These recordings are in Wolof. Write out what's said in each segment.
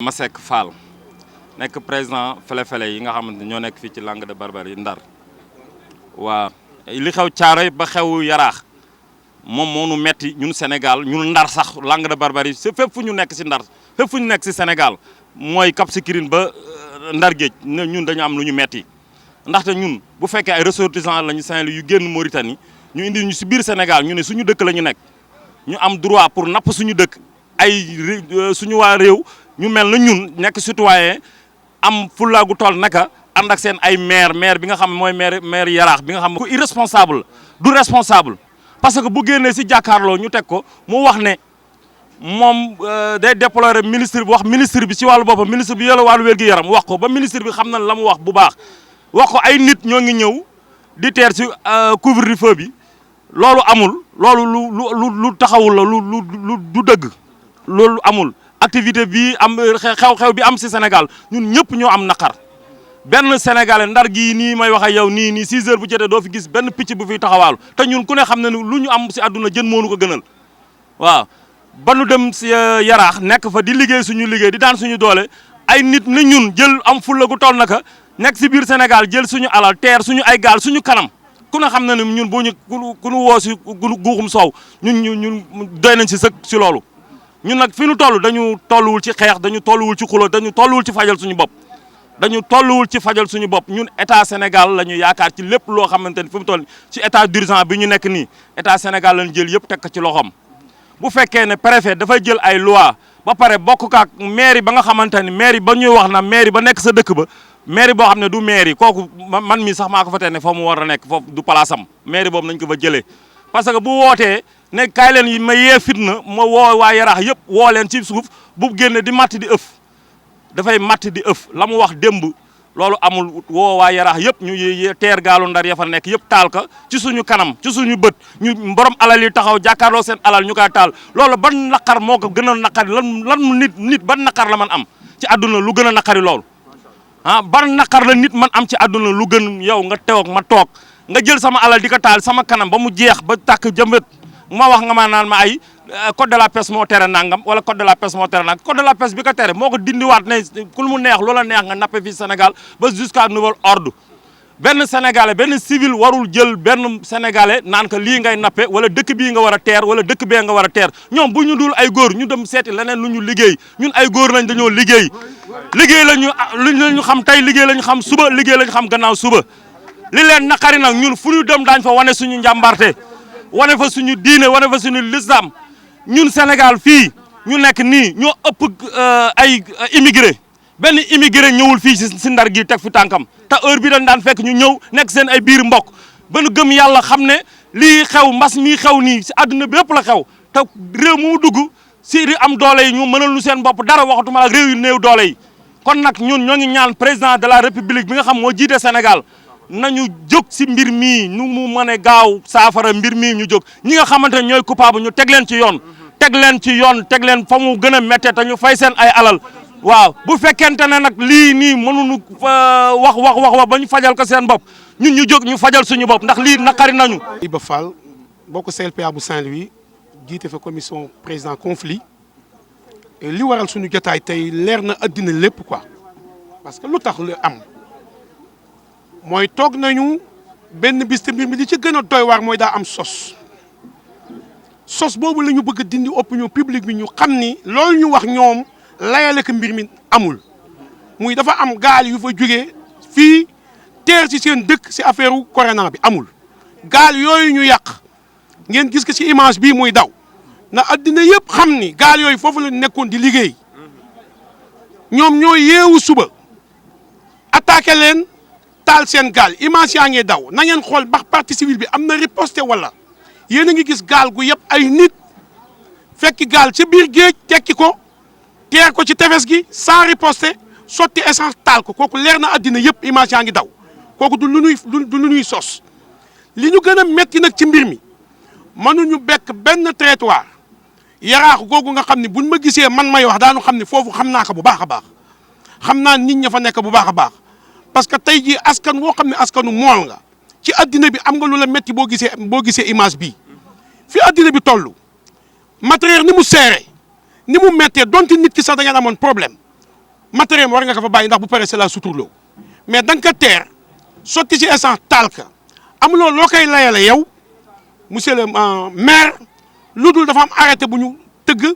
Masseck Fall nekk président Fele-Fele yi nga xamante ñoo nekk fii ci Langue de Barbarie Ndar waa li xew Thiaroye ba xew Yaraax moom moo nu metti ñun Sénégal ñun Ndar sax Langue de Barbarie fépp fu ñu nekk si Ndar fépp fu ñu nekk si Sénégal mooy Cap Skirring ba Ndar géej ñun dañu am lu ñu metti ndaxte ñun bu fekkee ay ressortissants lañu Saint-Louis yu génn Mauritanie ñu indi ñu si biir Sénégal ñu ne suñu dëkk la ñu nekk ñu am droit pour napp suñu dëkk ay suñu waa réew ñu mel na ñun nekk citoyen am fulla gu toll naka ànd ak seen ay maire bi nga xam mooy maire Yaraax bi nga xam ku irresponsable du responsable parce que bu génnee si jàkkaarloo ñu teg ko mu wax ne moom day déplorer ministre bi wax ministre bi ci wàllu boppam ministre bi yore wàllu wér-gu-yaram wax ko ba ministre bi xam na la mu wax bu baax wax ko ay nit ñoo ngi ñëw di teer ci couvre-feu bi loolu amul loolu lu taxawul la lu du dëgg loolu amul activité bi am xew-xew bi am ci Sénégal ñun ñëpp ñoo am naqar benn sénégalais Ndar gii nii may wax ak yow nii 6 heures bu jotee doo fi gis benn picc bu fiy taxawaalu te ñun ku ne xam na ni lu ñu am ci àdduna jën moo nu ko gënal waaw. ba nu dem ci Yaraax nekk fa di liggéey suñu liggéey di daan suñu doole ay nit na ñun jël am fulla gu toll naka nekk ci biir Sénégal jël suñu alal teer suñu ay gaal suñu kanam ku ne xam na ni ñun boo ñu ku nu woo ci guuxum soow ñun doy nañ ci sëkk ci loolu. ñun nag fi nu toll dañu tolluwul ci xeex dañu tolluwul ci xulo dañu tolluwul ci fajal suñu bopp dañu tolluwul ci fajal suñu bopp ñun état Sénégal la ñu yaakaar ci lépp loo xamante ni fi mu toll ci état d'urgence bi ñu nekk nii état Sénégal lañu jël yëpp teg ko ci loxoom. bu fekkee ne préfet dafay jël ay loi ba pare bokk ak mairie ba nga xamante ni mairie ba ñuy wax na mairie ba nekk sa dëkk ba mairie boo xam ne du mairie kooku man mi sax maa ko fa tee ne foofu mu war a nekk foofu du place am mairie boobu nañ ko fa jëlee parce que bu wootee ne kaay leen yi ma yee fitna ma woo waa Yaraax yëpp woo leen ci suuf bu génne di matt di ëf dafay matt di ëf la mu wax démb loolu amul woo waa Yaraax yëpp ñu teer gaalu Ndar ya fa nekk yëpp taal ka ci suñu kanam ci suñu bët ñu borom alal yi taxaw jàkkaarloo seen alal ñu koy taal loolu ban naqar moo ko gën a naqari lan nit ban naqar la man am ci àdduna lu gën a naqari loolu ah ban naqar la nit man am ci àdduna lu gën yow nga teew ma toog nga jël sama alal di ko taal sama kanam ba mu jeex ba tàkk jëmbët ma wax nga ma naan ma ay code de la pêche moo tere nangam wala code de la pêche moo tere nangam code de la pêche bi ko tere moo ko dindiwaat ne ku mu neex loola neex nga nappe fii Sénégal ba jusqu'à nouvel ordre benn sénégalais benn civil warul jël benn sénégalais naan ko lii ngay nappe wala dëkk bii nga war a teer wala dëkk bee nga war a teer ñoom bu ñu dul ay góor ñu dem seeti leneen lu ñu liggéey ñun ay góor lañ dañoo liggéey lañu xam tey liggéey lañu xam suba liggéey lañu xam gannaaw suba li leen naqari nag ñun fu ñu dem daañ fa wane suñu njàmbarte wane fa suñu diine wane fa suñu lislam ñun Sénégal fii ñu nekk nii ñoo ëpp ay immigré benn immigré ñëwul fii si Ndar gi teg fi tànkam te heure bi dañ daan fekk ñu ñëw nekk seen ay biir mbokk ba nu gëm yàlla xam ne lii xew mbas mii xew nii si àdduna bi yëpp la xew te réew mu dugg si am doole yi ñu mënal lu seen bopp dara waxatuma ak réew yu néew doole yi kon nag ñun ñoo ngi ñaan président de la république bi nga xam moo jiite Sénégal nañu jóg si mbir mii nu mu mën a gaaw saafara mbir mii ñu jóg ñi nga xamante ne ñooy coupable ñu teg leen ci yoon teg leen fa mu gën a méttee te ñu fay seen ay alal waaw bu fekkente ne nag lii nii mënuñu wax ba ñu fajal ko seen bopp ñun ñu jóg ñu fajal suñu bopp ndax lii naqari nañu. Iba Fall bokk CLPA bu Saint-Louis jiite fa commission président conflit li waral suñu jotaay tey leer na addina lépp quoi parce que lu tax lu am. mooy toog nañu benn bis te mbir mi li ci gën a doy waar mooy daa am sos boobu la ñu bëgg a dindi opinion publique bi ñu xam ni loolu ñu wax ñoom layale ko mbir mi amul muy dafa am gaal yu fa jógee fii teer ci seen dëkk ci affaire corona bi amul gaal yooyu ñu yàq ngeen gis ko ci image bii muy daw na addina yëpp xam ni gaal yooyu foofu la nekkoon di liggéey ñoom ñoo yeewu suba attaqué leen taal seen gaal image yaa ngi daw na ngeen xool bax partie civile bi am na riposte wala yéen a ngi gis gaal gu yëpp ay nit fekki gaal ci biir géej tekki ko teer ko ci tefes gi sans riposte sotti essence taal ko kooku leer na addina yëpp image yaa ngi daw kooku du lu ñuy sos li ñu gën a metti nag ci mbir mi mënuñu bekk benn trottoir Yaraax googu nga xam ne buñ ma gisee man may wax daanu xam ne foofu xam naa ko bu baax a baax xam naa nit ña fa nekk bu baax a baax parce que tey jii askan woo xam ne askanu mool nga ci addina bi am nga lu la metti boo gisee image bii fi addina bi toll matériel ni mu seere ni mu méttee donte nit ki sax da ngeen amoon problème matériel war nga ko fa bàyyi ndax bu paree c'est la suturloo mais da nga ko teer sotti ci essence taal ka amuloo loo koy layale yow monsieur le maire lu dul dafa am arrêté bu ñu tëgg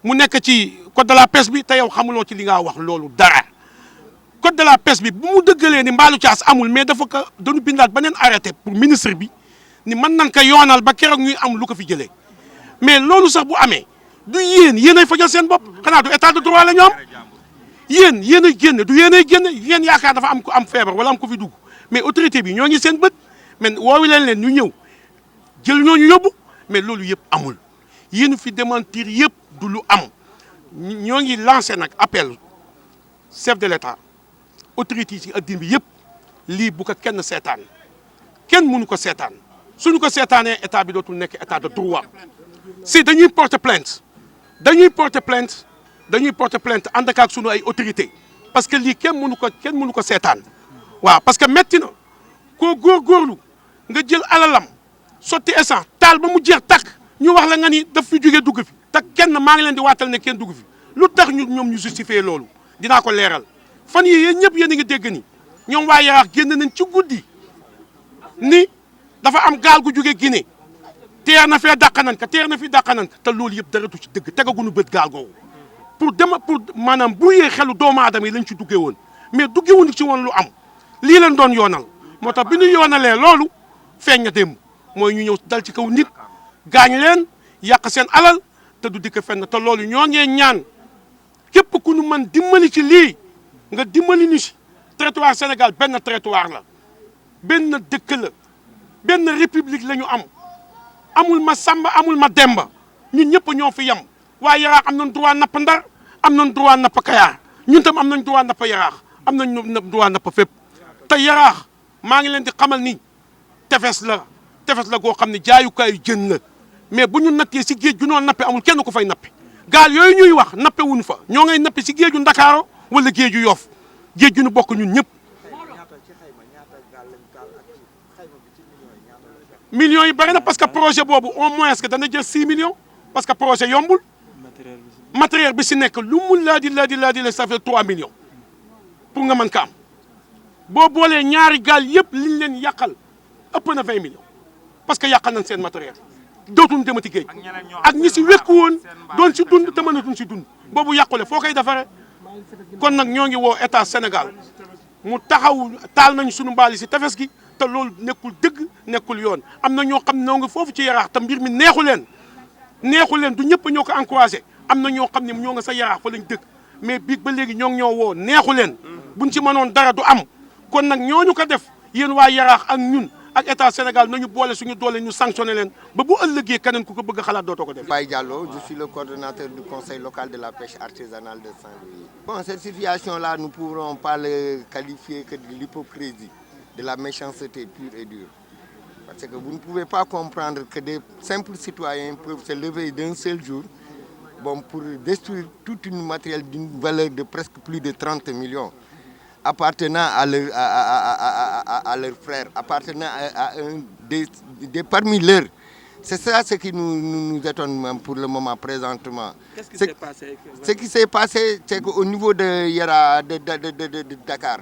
mu nekk ci code de la pêche bi te yow xamuloo ci li nga wax loolu dara code de la pêche bi bu mu dëggalee ni mbaalu caas amul mais dafa ko dañu bindaat beneen arrêté pour ministre bi ni mën nañ ko yoonal ba keroog ñuy am lu ko fi jëlee mais loolu sax bu amee du yéen ay fajal seen bopp xanaa du état de droit la ñu am yéen a génn du yéen ay génn yéen yaakaar dafa am ko am feebar wala am ko fi dugg mais autorité bi ñoo ngi seen bët mais woowu leen ñu ñëw jël ñooñu yóbbu mais loolu yëpp amul yéen fi démentir yëpp du lu am ñoo ngi lancé nag appel chef de l'État autorité yi ci addina bi yëpp lii bu ko kenn seetaan kenn mënu ko seetaan suñu ko seetaanee état bi dootul nekk état de droit si dañuy porter plainte dañuy porter plainte ànd ak sunu ay autorité parce que lii kenn mënu ko seetaan waaw parce que metti na koo góorgóorlu nga jël alalam sotti essence taal ba mu jeex takk ñu wax la nga ni daf fi jógee dugg fi te kenn maa ngi leen di waatal ne kenn dugg fi lu tax ñoom ñu justifier loolu dinaa ko leeral fan yi yéen ñëpp yéen a ngi dégg ni ñoom waa Yaraax génn nañ ci guddi ni dafa am gaal gu jógee Guinée teer na fee dàqanan ka teer na fi dàqanan ka te loolu yëpp dara du ci dëgg tegaguñu bët gaal googu pour maanaam bu yee xelu doomu aadama yi lañ ci duggee woon mais duggee wuñu ci woon lu am lii leen doon yoonal moo tax bi ñu yoonalee loolu feeñ na démb mooy ñu ñëw dal ci kaw nit gaañ leen yàq seen alal te du dikk fenn te loolu ñoo ngee ñaan képp ku ñu mën dimbali ci lii nga dimbali ñu si territoire Sénégal benn territoire la benn dëkk la benn république la ñu amul ma Samba amul ma Demba ñun ñëpp ñoo fi yem waaye Yaraax am nañ droit napp Ndar am nañ droit napp Kayaar ñun tam am nañ droit napp Yaraax am nañ droit napp fépp te Yaraax maa ngi leen di xamal ni tefes la goo xam ne jaayukaayu jën la mais bu ñu nattee si géej gu noonu nappe amul kenn ku fay nappi gaal yooyu ñuy wax nappe wuñu fa ñoo ngay nappi si géeju Ndakaaro wala géeju Yoff géej gi ñu bokk ñun ñëpp millions yi bëri na parce que projet boobu au moins que dana jël 6 millions parce que projet yombul matériel bi si nekk lu mu laa di ça fait 3 millions pour nga mën ka am boo boolee ñaari gaal yëpp liñ leen yàqal ëpp na 20 millions parce que yàqal nañ seen matériel dootuñu demati géej ak ñi si wekku woon doon si dund te mënatuñ si dund boobu yàqule foo koy defaree kon nag ñoo ngi woo état Sénégal mu taxaw taal nañ suñu mbaal yi si tefes gi te loolu nekkul dëgg nekkul yoon am na ñoo xam ne ñoo ngi foofu ci Yaraax te mbir mi neexu leen du ñëpp ñoo ko encouragé am na ñoo xam ne ñoo nga sa Yaraax fa lañ dëkk mais biig ba léegi ñoo ngi ñoo woo neexu leen buñ ci mënoon dara du am kon nag ñooñu ko def yéen waa Yaraax ak ñun ak état Sénégal nañu boole suñu doole ñu sanctionné leen ba bu ëllëgee keneen ku ko bëgg a xalaat dootoo ko def. Baye Diallo, je suis le coordonnateur du conseil local de la pêche artisanale de Saint-Louis. Bon, cette situation-là, nous ne pourrons pas le qualifier que de l'hypocrisie, de la méchanceté pure et dure. Parce que vous ne pouvez pas comprendre que des simples citoyens peuvent se lever d'un seul jour pour détruire tout un matériel d'une valeur de presque plus de 30 millions. Appartenant à leurs frères, appartenant à un des parmi leurs. C'est ça ce qui nous étonne pour le moment présentement. Qu'est-ce qui s'est passé? Ce qui s'est passé, c'est qu'au niveau de Dakar,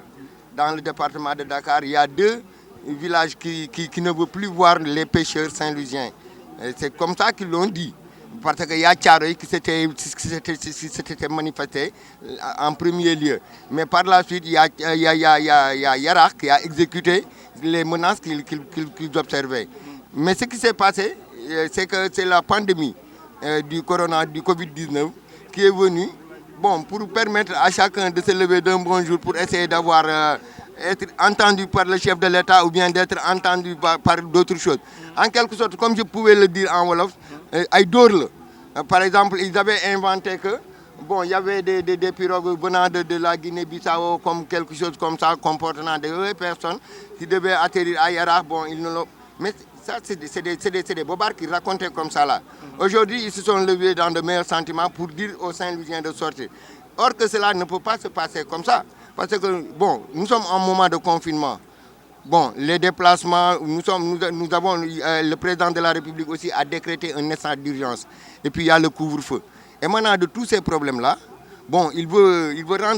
dans le département de Dakar, il y a 2 villages qui ne veulent plus voir les pêcheurs saint-louisiens. C'est comme ça qu'ils l'ont dit. Parce qu'il y a Thiaroye qui s'était manifesté en premier lieu. Mais par la suite, il y a Yaraax qui a exécuté les menaces qu'ils observaient. Mais ce qui s'est passé, c'est que c'est la pandémie du Covid-19 qui est venue pour permettre à chacun de se lever d'un bon jour pour essayer d'avoir être entendu par le chef de l'État ou bien d'être entendu par d'autres choses. En quelque sorte, comme je pouvais le dire en Wolof, par exemple, ils avaient inventé que il y avait des pirogues venant de la Guinée-Bissau comme quelque chose comme ça, comportant des personnes qui devaient atterrir à Yaraax. Mais ça, c'est des bobards qui racontaient comme ça là. Aujourd'hui, ils se sont levés dans de meilleurs sentiments pour dire aux Saint-Louisiens de sortir. Or que cela ne peut pas se passer comme ça. Parce que, nous sommes en moment de confinement. Les déplacements, nous avons, le président de la République aussi a décrété un état d'urgence. Et puis il y a le couvre-feu. Et maintenant, de tous ces problèmes-là, il veut rendre